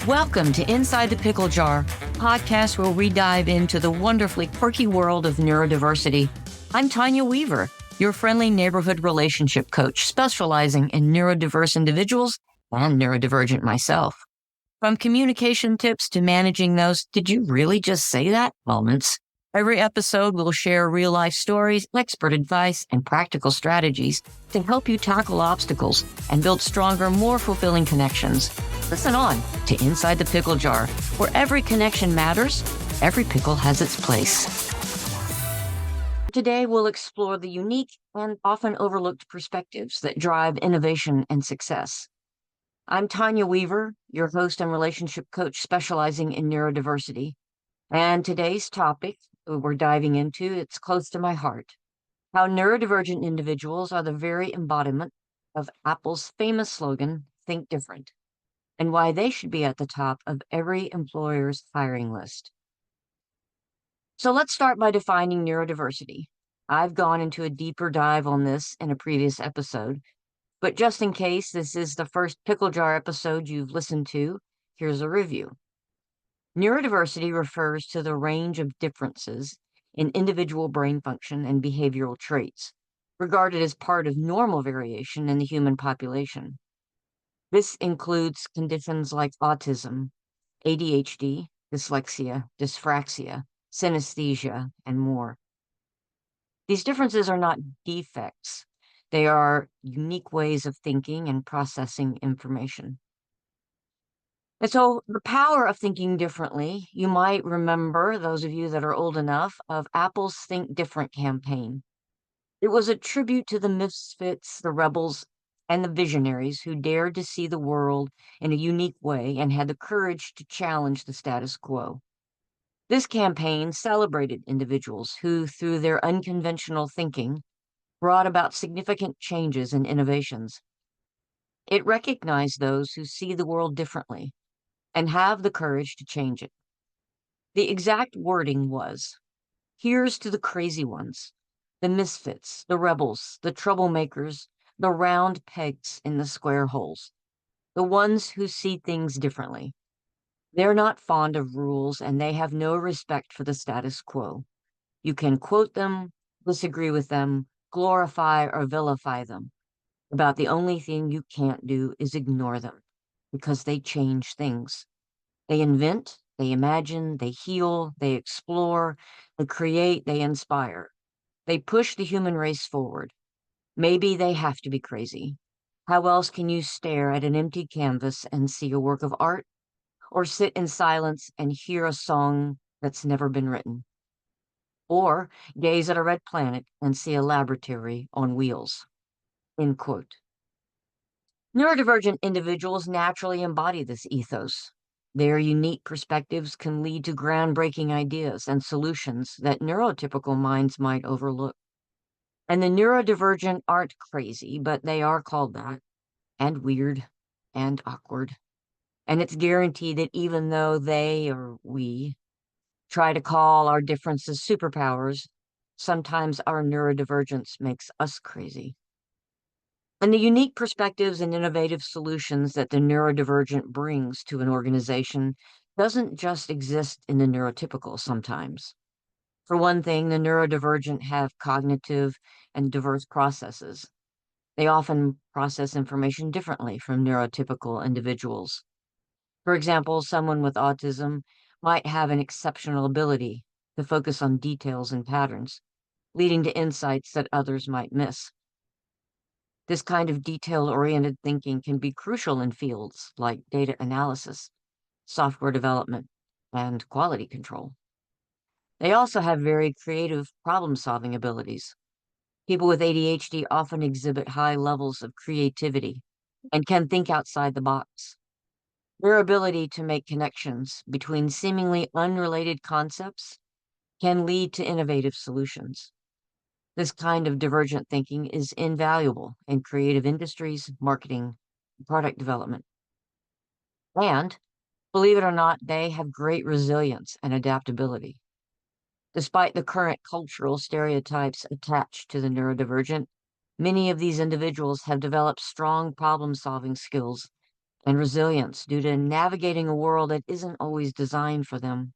Welcome to Inside the Pickle Jar, a podcast where we dive into the wonderfully quirky world of neurodiversity. I'm Tonya Weaver, your friendly neighborhood relationship coach specializing in neurodiverse individuals and neurodivergent myself. From communication tips to managing those "did you really just say that" moments, every episode will share real-life stories, expert advice, and practical strategies to help you tackle obstacles and build stronger, more fulfilling connections. Listen on to Inside the Pickle Jar, where every connection matters, every pickle has its place. Today, we'll explore the unique and often overlooked perspectives that drive innovation and success. I'm Tonya Weaver, your host and relationship coach specializing in neurodiversity. And today's topic we're diving into, it's close to my heart: how neurodivergent individuals are the very embodiment of Apple's famous slogan, "Think Different," and why they should be at the top of every employer's hiring list. So let's start by defining neurodiversity. I've gone into a deeper dive on this in a previous episode, but just in case this is the first Pickle Jar episode you've listened to, here's a review. Neurodiversity refers to the range of differences in individual brain function and behavioral traits, regarded as part of normal variation in the human population. This includes conditions like autism, ADHD, dyslexia, dyspraxia, synesthesia, and more. These differences are not defects. They are unique ways of thinking and processing information. And so the power of thinking differently, you might remember, those of you that are old enough, of Apple's Think Different campaign. It was a tribute to the misfits, the rebels, and the visionaries who dared to see the world in a unique way and had the courage to challenge the status quo. This campaign celebrated individuals who, through their unconventional thinking, brought about significant changes and innovations. It recognized those who see the world differently and have the courage to change it. The exact wording was, "Here's to the crazy ones, the misfits, the rebels, the troublemakers, the round pegs in the square holes, the ones who see things differently. They're not fond of rules and they have no respect for the status quo. You can quote them, disagree with them, glorify or vilify them. About the only thing you can't do is ignore them, because they change things. They invent, they imagine, they heal, they explore, they create, they inspire. They push the human race forward. Maybe they have to be crazy. How else can you stare at an empty canvas and see a work of art, or sit in silence and hear a song that's never been written, or gaze at a red planet and see a laboratory on wheels?" End quote. Neurodivergent individuals naturally embody this ethos. Their unique perspectives can lead to groundbreaking ideas and solutions that neurotypical minds might overlook. And the neurodivergent aren't crazy, but they are called that, and weird, and awkward. And it's guaranteed that even though they, or we, try to call our differences superpowers, sometimes our neurodivergence makes us crazy. And the unique perspectives and innovative solutions that the neurodivergent brings to an organization doesn't just exist in the neurotypical sometimes. For one thing, the neurodivergent have cognitive and diverse processes. They often process information differently from neurotypical individuals. For example, someone with autism might have an exceptional ability to focus on details and patterns, leading to insights that others might miss. This kind of detail-oriented thinking can be crucial in fields like data analysis, software development, and quality control. They also have very creative problem-solving abilities. People with ADHD often exhibit high levels of creativity and can think outside the box. Their ability to make connections between seemingly unrelated concepts can lead to innovative solutions. This kind of divergent thinking is invaluable in creative industries, marketing, and product development. And, believe it or not, they have great resilience and adaptability. Despite the current cultural stereotypes attached to the neurodivergent, many of these individuals have developed strong problem-solving skills and resilience due to navigating a world that isn't always designed for them.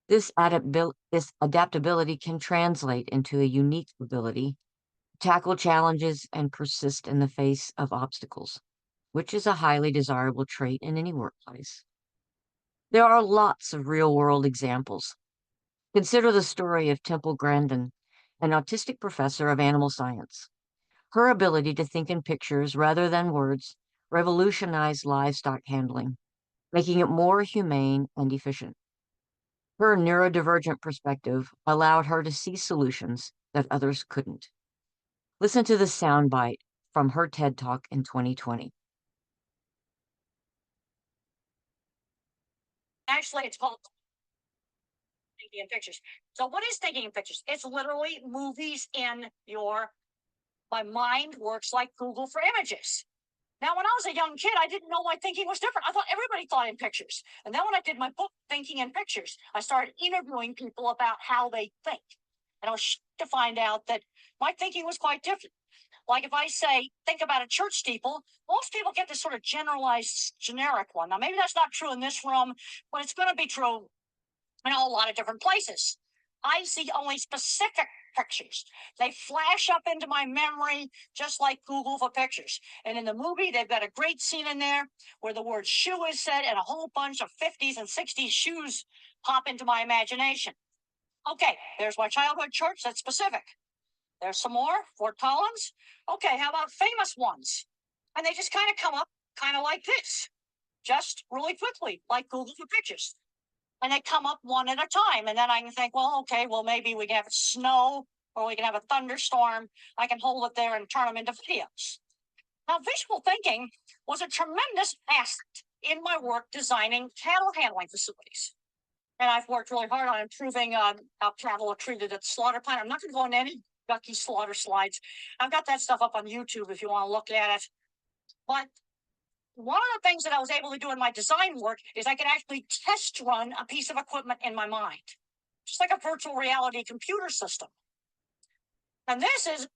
This adaptability can translate into a unique ability to tackle challenges and persist in the face of obstacles, which is a highly desirable trait in any workplace. There are lots of real world examples. Consider the story of Temple Grandin, an autistic professor of animal science. Her ability to think in pictures rather than words revolutionized livestock handling, making it more humane and efficient. Her neurodivergent perspective allowed her to see solutions that others couldn't. Listen to this soundbite from her TED Talk in 2020. Actually, it's called thinking in pictures. So, what is thinking in pictures? It's literally movies in your. My mind works like Google for images. Now, when I was a young kid, I didn't know my thinking was different. I thought everybody thought in pictures. And then when I did my book, Thinking in Pictures, I started interviewing people about how they think. And I was shocked to find out that my thinking was quite different. Like if I say, think about a church steeple, most people get this sort of generalized, generic one. Now, maybe that's not true in this room, but it's going to be true in a lot of different places. I see only specific pictures. They flash up into my memory just like Google for pictures. And in the movie, they've got a great scene in there where the word shoe is said and a whole bunch of 50s and 60s shoes pop into my imagination. Okay, there's my childhood church. That's specific. There's some more. Fort Collins. Okay, how about famous ones? And they just kind of come up kind of like this, just really quickly, like Google for pictures. And they come up one at a time. And then I can think, well, okay, well, maybe we can have snow or we can have a thunderstorm. I can hold it there and turn them into videos. Now, visual thinking was a tremendous asset in my work designing cattle handling facilities. And I've worked really hard on improving how cattle are treated at the slaughter plant. I'm not going to go into any Ducky slaughter slides. I've got that stuff up on YouTube if you want to look at it. But one of the things that I was able to do in my design work is I could actually test run a piece of equipment in my mind, just like a virtual reality computer system. And this is.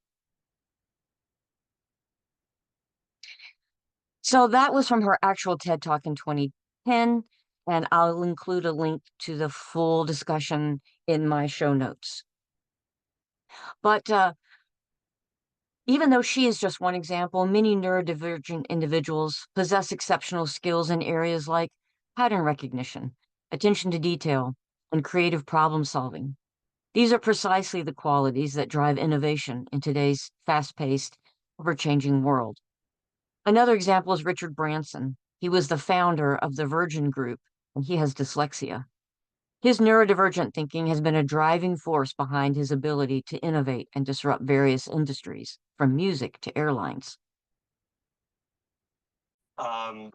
So that was from her actual TED Talk in 2010, and I'll include a link to the full discussion in my show notes. But even though she is just one example, many neurodivergent individuals possess exceptional skills in areas like pattern recognition, attention to detail, and creative problem solving. These are precisely the qualities that drive innovation in today's fast-paced, ever-changing world. Another example is Richard Branson. He was the founder of the Virgin Group, and he has dyslexia. His neurodivergent thinking has been a driving force behind his ability to innovate and disrupt various industries, from music to airlines. Dyslexia.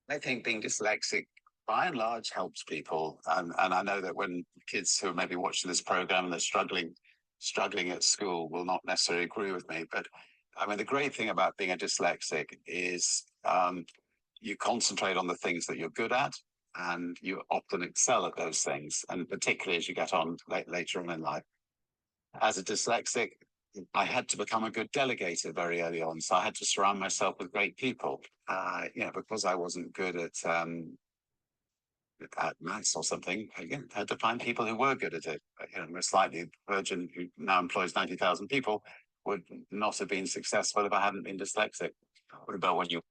I think being dyslexic, by and large, helps people. And I know that when kids who are maybe watching this program and they're struggling at school will not necessarily agree with me. But I mean, the great thing about being a dyslexic is you concentrate on the things that you're good at, and you often excel at those things, and particularly as you get on later on in life. As a dyslexic, I had to become a good delegator very early on, so I had to surround myself with great people. Because I wasn't good at maths or something, again, I had to find people who were good at it. Most likely, Virgin, who now employs 90,000 people, would not have been successful if I hadn't been dyslexic. What about when you?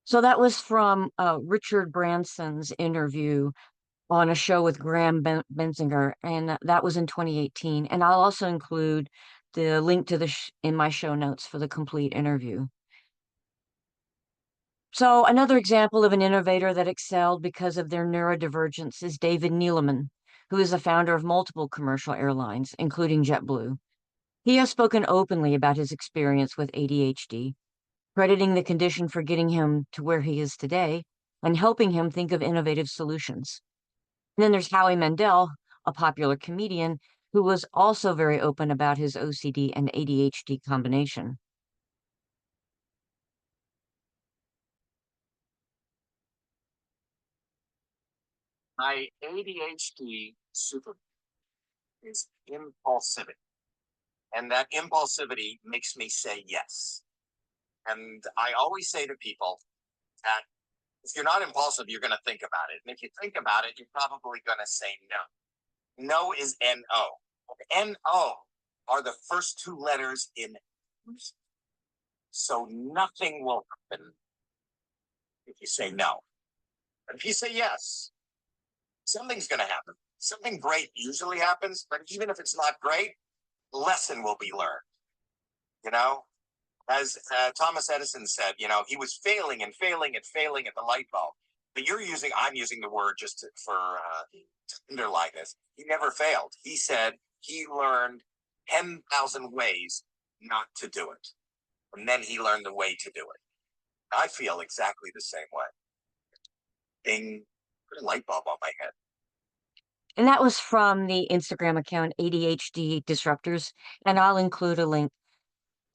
So that was from Richard Branson's interview on a show with Graham Benzinger, and that was in 2018. And I'll also include the link to in my show notes for the complete interview. So another example of an innovator that excelled because of their neurodivergence is David Neeleman, who is the founder of multiple commercial airlines, including JetBlue. He has spoken openly about his experience with ADHD, crediting the condition for getting him to where he is today and helping him think of innovative solutions. And then there's Howie Mandel, a popular comedian, who was also very open about his OCD and ADHD combination. My ADHD super is impulsivity. And that impulsivity makes me say yes. And I always say to people that if you're not impulsive, you're going to think about it. And if you think about it, you're probably going to say no. No is N-O. N-O are the first two letters in. So nothing will happen if you say no. But if you say yes, something's going to happen. Something great usually happens, but even if it's not great, lesson will be learned. You know, as Thomas Edison said, you know, he was failing and failing and failing at the light bulb. But I'm using the word just to underline this. He never failed. He said he learned 10,000 ways not to do it. And then he learned the way to do it. I feel exactly the same way. Ding, put a light bulb on my head. And that was from the Instagram account ADHD Disruptors. And I'll include a link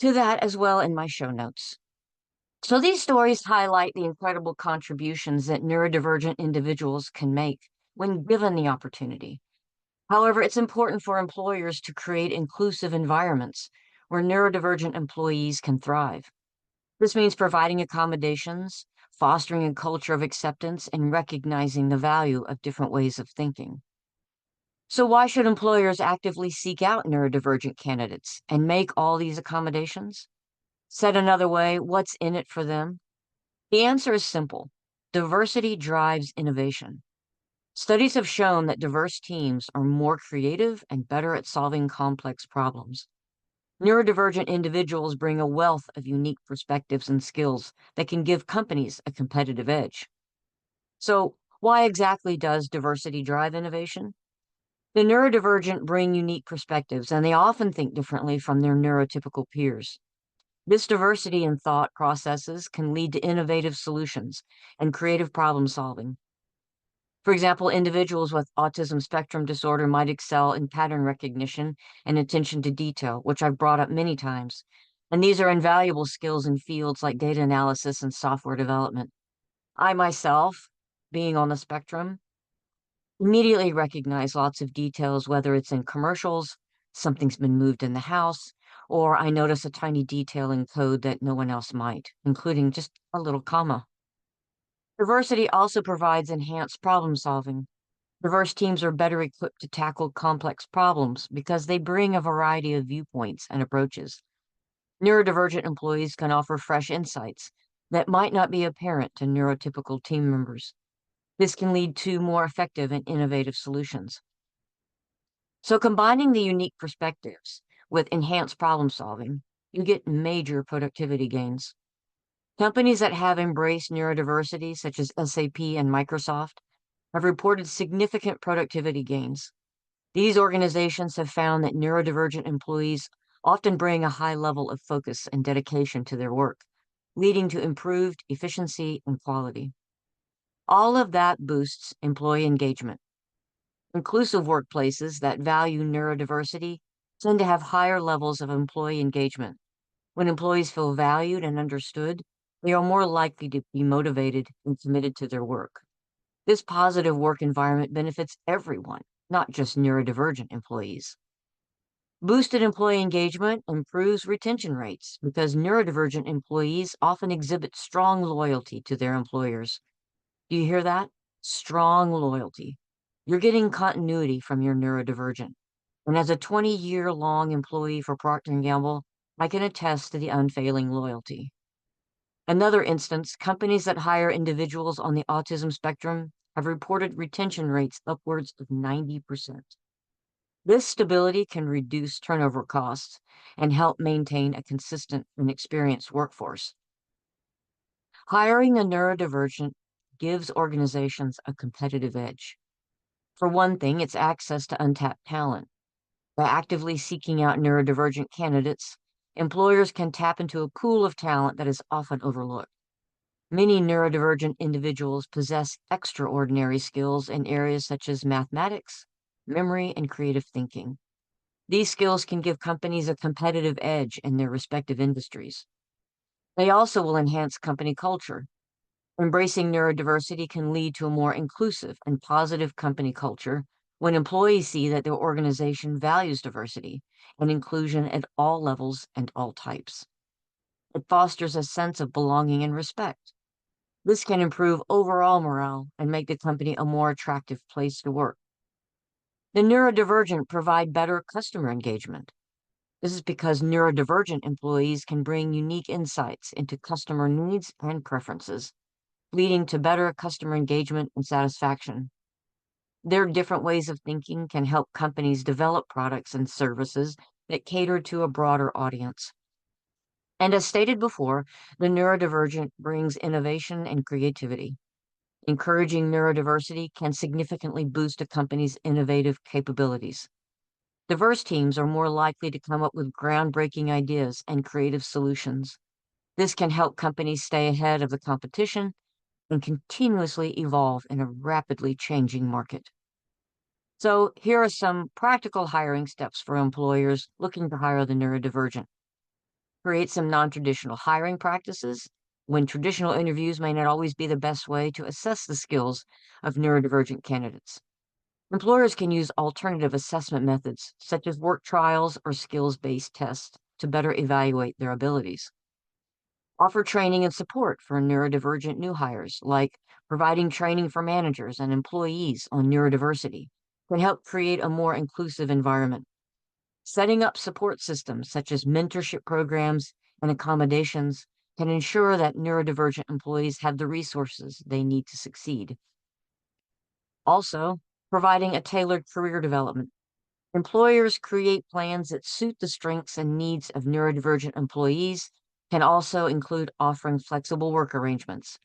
to that as well in my show notes. So these stories highlight the incredible contributions that neurodivergent individuals can make when given the opportunity. However, it's important for employers to create inclusive environments where neurodivergent employees can thrive. This means providing accommodations, fostering a culture of acceptance, and recognizing the value of different ways of thinking. So, why should employers actively seek out neurodivergent candidates and make all these accommodations? Said another way, what's in it for them? The answer is simple: diversity drives innovation. Studies have shown that diverse teams are more creative and better at solving complex problems. Neurodivergent individuals bring a wealth of unique perspectives and skills that can give companies a competitive edge. So, why exactly does diversity drive innovation? The neurodivergent bring unique perspectives, and they often think differently from their neurotypical peers. This diversity in thought processes can lead to innovative solutions and creative problem solving. For example, individuals with autism spectrum disorder might excel in pattern recognition and attention to detail, which I've brought up many times. And these are invaluable skills in fields like data analysis and software development. I myself, being on the spectrum, immediately recognize lots of details, whether it's in commercials, something's been moved in the house, or I notice a tiny detail in code that no one else might, including just a little comma. Diversity also provides enhanced problem solving. Diverse teams are better equipped to tackle complex problems because they bring a variety of viewpoints and approaches. Neurodivergent employees can offer fresh insights that might not be apparent to neurotypical team members. This can lead to more effective and innovative solutions. So, combining the unique perspectives with enhanced problem solving, you get major productivity gains. Companies that have embraced neurodiversity, such as SAP and Microsoft, have reported significant productivity gains. These organizations have found that neurodivergent employees often bring a high level of focus and dedication to their work, leading to improved efficiency and quality. All of that boosts employee engagement. Inclusive workplaces that value neurodiversity tend to have higher levels of employee engagement. When employees feel valued and understood, they are more likely to be motivated and committed to their work. This positive work environment benefits everyone, not just neurodivergent employees. Boosted employee engagement improves retention rates because neurodivergent employees often exhibit strong loyalty to their employers. Do you hear that? Strong loyalty. You're getting continuity from your neurodivergent. And as a 20-year-long employee for Procter & Gamble, I can attest to the unfailing loyalty. Another instance, companies that hire individuals on the autism spectrum have reported retention rates upwards of 90%. This stability can reduce turnover costs and help maintain a consistent and experienced workforce. Hiring a neurodivergent gives organizations a competitive edge. For one thing, it's access to untapped talent. By actively seeking out neurodivergent candidates, employers can tap into a pool of talent that is often overlooked. Many neurodivergent individuals possess extraordinary skills in areas such as mathematics, memory, and creative thinking. These skills can give companies a competitive edge in their respective industries. They also will enhance company culture. Embracing neurodiversity can lead to a more inclusive and positive company culture when employees see that their organization values diversity and inclusion at all levels and all types. It fosters a sense of belonging and respect. This can improve overall morale and make the company a more attractive place to work. The neurodivergent provide better customer engagement. This is because neurodivergent employees can bring unique insights into customer needs and preferences, leading to better customer engagement and satisfaction. Their different ways of thinking can help companies develop products and services that cater to a broader audience. And as stated before, the neurodivergent brings innovation and creativity. Encouraging neurodiversity can significantly boost a company's innovative capabilities. Diverse teams are more likely to come up with groundbreaking ideas and creative solutions. This can help companies stay ahead of the competition and continuously evolve in a rapidly changing market. So here are some practical hiring steps for employers looking to hire the neurodivergent. Create some non-traditional hiring practices when traditional interviews may not always be the best way to assess the skills of neurodivergent candidates. Employers can use alternative assessment methods, such as work trials or skills-based tests, to better evaluate their abilities. Offer training and support for neurodivergent new hires, like providing training for managers and employees on neurodiversity, can help create a more inclusive environment. Setting up support systems, such as mentorship programs and accommodations, can ensure that neurodivergent employees have the resources they need to succeed. Also, providing a tailored career development. Employers create plans that suit the strengths and needs of neurodivergent employees, can also include offering flexible work arrangements,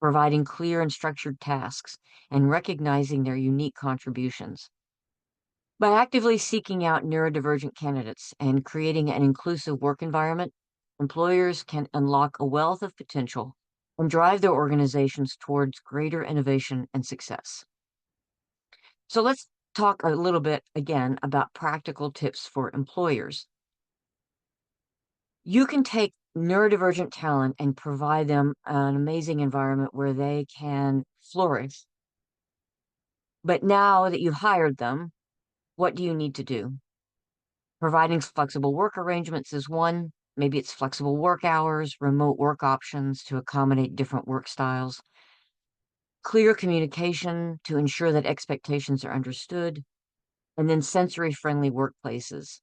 providing clear and structured tasks, and recognizing their unique contributions. By actively seeking out neurodivergent candidates and creating an inclusive work environment, employers can unlock a wealth of potential and drive their organizations towards greater innovation and success. So let's talk a little bit again about practical tips for employers. You can take neurodivergent talent and provide them an amazing environment where they can flourish. But now that you've hired them, what do you need to do? Providing flexible work arrangements is one. Maybe it's flexible work hours, remote work options to accommodate different work styles. Clear communication to ensure that expectations are understood. And then sensory-friendly workplaces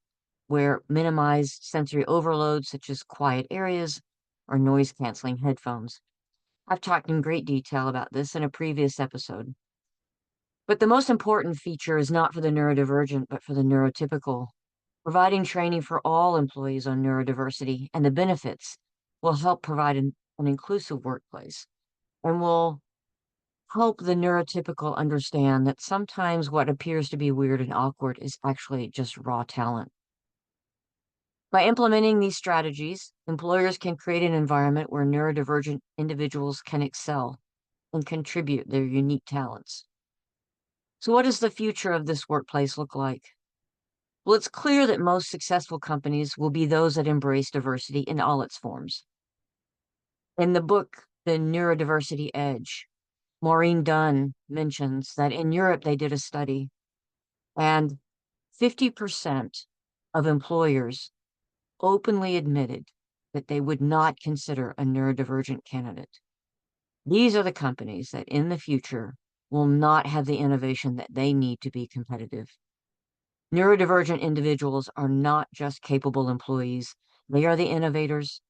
where minimize sensory overload, such as quiet areas or noise-canceling headphones. I've talked in great detail about this in a previous episode. But the most important feature is not for the neurodivergent, but for the neurotypical. Providing training for all employees on neurodiversity and the benefits will help provide an inclusive workplace and will help the neurotypical understand that sometimes what appears to be weird and awkward is actually just raw talent. By implementing these strategies, employers can create an environment where neurodivergent individuals can excel and contribute their unique talents. So what does the future of this workplace look like? Well, it's clear that most successful companies will be those that embrace diversity in all its forms. In the book, The Neurodiversity Edge, Maureen Dunn mentions that in Europe they did a study, and 50% of employers openly admitted that they would not consider a neurodivergent candidate. These are the companies that in the future will not have the innovation that they need to be competitive. Neurodivergent individuals are not just capable employees, they are the innovators,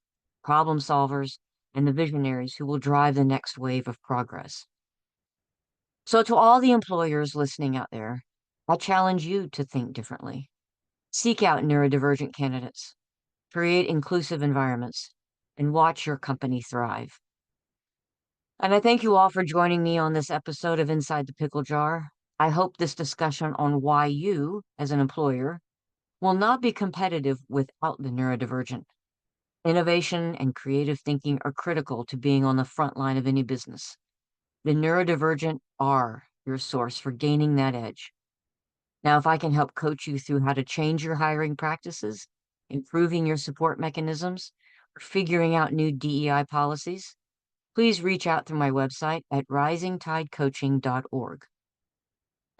problem solvers, and the visionaries who will drive the next wave of progress. So to all the employers listening out there, I challenge you to think differently. Seek out neurodivergent candidates, create inclusive environments, and watch your company thrive. And I thank you all for joining me on this episode of Inside the Pickle Jar. I hope this discussion on why you, as an employer, will not be competitive without the neurodivergent. Innovation and creative thinking are critical to being on the front line of any business. The neurodivergent are your source for gaining that edge. Now, if I can help coach you through how to change your hiring practices, improving your support mechanisms, or figuring out new DEI policies, please reach out through my website at risingtidecoaching.org.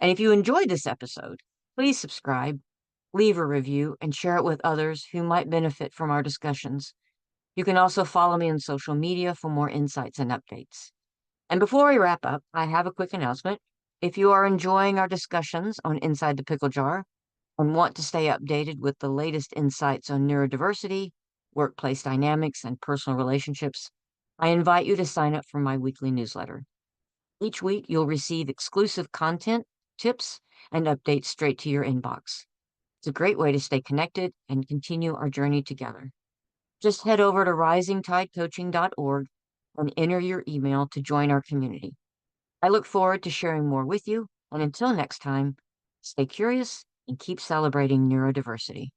And if you enjoyed this episode, please subscribe, leave a review, and share it with others who might benefit from our discussions. You can also follow me on social media for more insights and updates. And before we wrap up, I have a quick announcement. If you are enjoying our discussions on Inside the Pickle Jar and want to stay updated with the latest insights on neurodiversity, workplace dynamics, and personal relationships, I invite you to sign up for my weekly newsletter. Each week, you'll receive exclusive content, tips, and updates straight to your inbox. It's a great way to stay connected and continue our journey together. Just head over to risingtidecoaching.org and enter your email to join our community. I look forward to sharing more with you, and until next time, stay curious and keep celebrating neurodiversity.